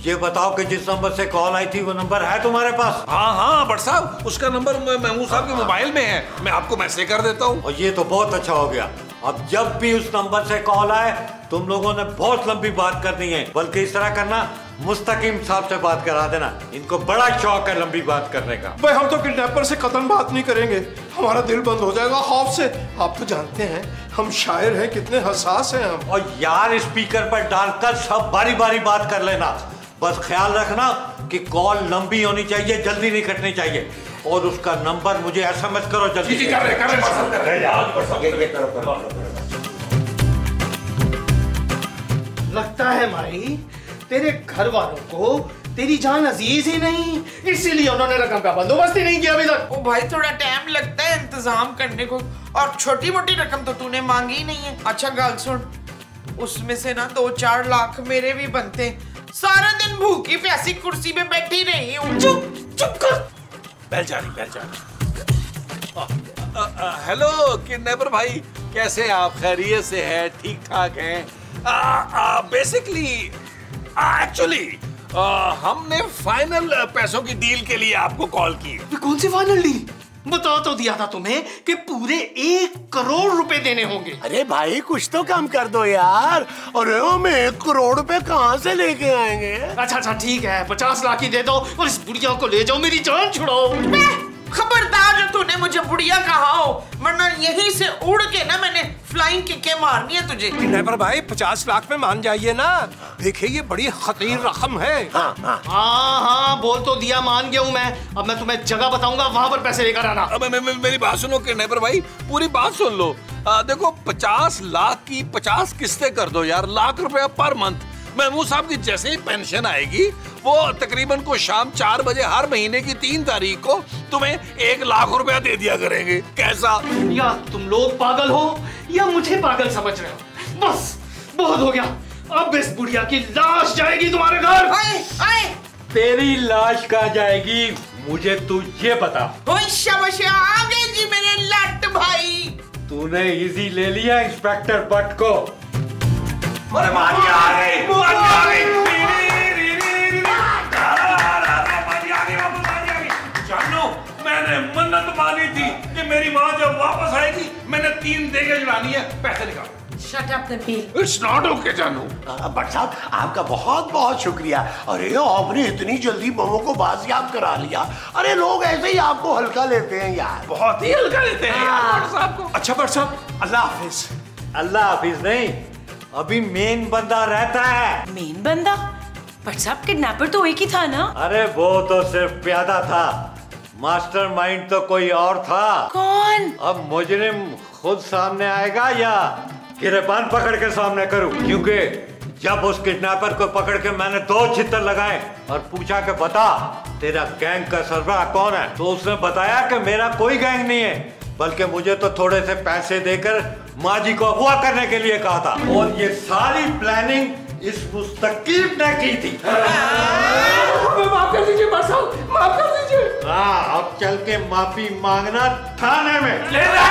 ये बताओ कि जिस नंबर से कॉल आई थी वो नंबर है तुम्हारे पास? हाँ भट्ट साहब, उसका नंबर महमूद साहब के मोबाइल में है, मैं आपको मैसेज कर देता हूँ। और ये तो बहुत अच्छा हो गया। अब जब भी उस नंबर से कॉल आए, तुम लोगों ने बहुत लंबी बात करनी है, बल्कि इस तरह करना, मुस्तकीम साहब से बात करा देना। इनको बड़ा शौक है लंबी बात करने का। भाई, हम तो किडनैपर से कतई बात नहीं करेंगे, हमारा दिल बंद हो जाएगा खौफ से। आप तो जानते हैं हम शायर हैं, कितने हसास हैं हम। और यार, स्पीकर पर डालकर सब बारी बारी बात कर लेना। बस ख्याल रखना कि कॉल लंबी होनी चाहिए, जल्दी नहीं कटनी चाहिए। और उसका नंबर मुझे SMS करो जल्दी। जी, कर रहे लगता है माई, तेरे घर वालों को तेरी जान अजीज ही नहीं, इसीलिए उन्होंने रकम का बंदोबस्त ही नहीं किया अभी तक। ओ भाई, थोड़ा टाइम लगता है इंतजाम करने को, और छोटी मोटी रकम तो तूने मांगी ही नहीं है। अच्छा गाल सुन, उसमें से ना 2-4 लाख मेरे भी बनते हैं। सारा दिन भूखी प्यासी कुर्सी पे बैठी रही हूँ। चुप कर। बैल जा रही। हेलो किडनैपर भाई, कैसे आप? खैरियत से हैं? ठीक ठाक हैं? बेसिकली एक्चुअली हमने फाइनल पैसों की डील के लिए आपको कॉल की। कौन सी फाइनल डील? बता तो दिया था तुम्हें कि पूरे 1 करोड़ रुपए देने होंगे। अरे भाई, कुछ तो कम कर दो यार। और हम 1 करोड़ रुपए कहाँ से लेके आएंगे? अच्छा ठीक है, 50 लाख ही दे दो और इस बुढ़िया को ले जाओ, मेरी जान छुड़ाओ। खबरदार जो तूने मुझे बुढ़िया कहा हो, वरना यहीं से उड़ के ना मैंने फ्लाइंग किकें मारनी है तुझे। किडनैपर भाई, 50 लाख में मान जाइए ना। देखिए, ये बड़ी खतरनाक रकम है। हाँ, बोल तो दिया, मान गया हूँ मैं। अब मैं तुम्हें जगह बताऊंगा, वहां पर पैसे लेकर आना। अब मेरी बात सुनो किडनैपर भाई, पूरी बात सुन लो। देखो, 50 लाख की 50 किस्तें कर दो यार, लाख रुपया पर मंथ। महमूद साहब की जैसे ही पेंशन आएगी, वो तकरीबन को शाम 4 बजे हर महीने की 3 तारीख को तुम्हें 1 लाख रुपया दे दिया करेंगे। कैसा? या तुम लोग पागल हो या मुझे पागल समझ रहे हो? बस बहुत हो गया। अब इस बुढ़िया की लाश जाएगी तुम्हारे घर। आए। तेरी लाश कहाँ जाएगी, मुझे तू ये बता। शाबाश, आ गए जी मेरे लट भाई। तूने इजी ले लिया इंस्पेक्टर भट्ट को। अरे माजी आ गई, माजी आ गई। जानो, मैंने मन्नत मानी थी कि मेरी माँ जब वापस आएगी मैंने 3 देगे जुड़ानी है, पैसे निकाल। Shut up, Nabil. It's not okay, जानू। भट्ट साहब आपका बहुत बहुत शुक्रिया। अरे आपने इतनी जल्दी मोमो को बाजियाब करा लिया। अरे लोग ऐसे ही आपको हल्का लेते हैं यार, बहुत ही हल्का लेते हैं यार भट्ट साहब को। अच्छा भट्ट साहब, अल्लाह हाफिज। अल्लाह हाफिज नहीं, अभी मेन बंदा रहता है। मेन बंदा? पर साहब किडनैपर तो एक ही था ना? अरे वो तो सिर्फ प्यादा था, मास्टरमाइंड तो कोई और था। कौन? अब मुजरिम खुद सामने आएगा या गिरबान पकड़ के सामने करूं? क्योंकि जब उस किडनैपर को पकड़ के मैंने 2 छितर लगाए और पूछा कि बता तेरा गैंग का सरबराह कौन है, तो उसने बताया कि मेरा कोई गैंग नहीं है, बल्कि मुझे तो थोड़े से पैसे देकर माजी को अगवा करने के लिए कहा था। और ये सारी प्लानिंग इस मुस्तकीब ने की थी। माफ कर दीजिए भट्ट साहब, माफ कर दीजिए। हाँ, अब चल के माफी मांगना थाने में। ले जा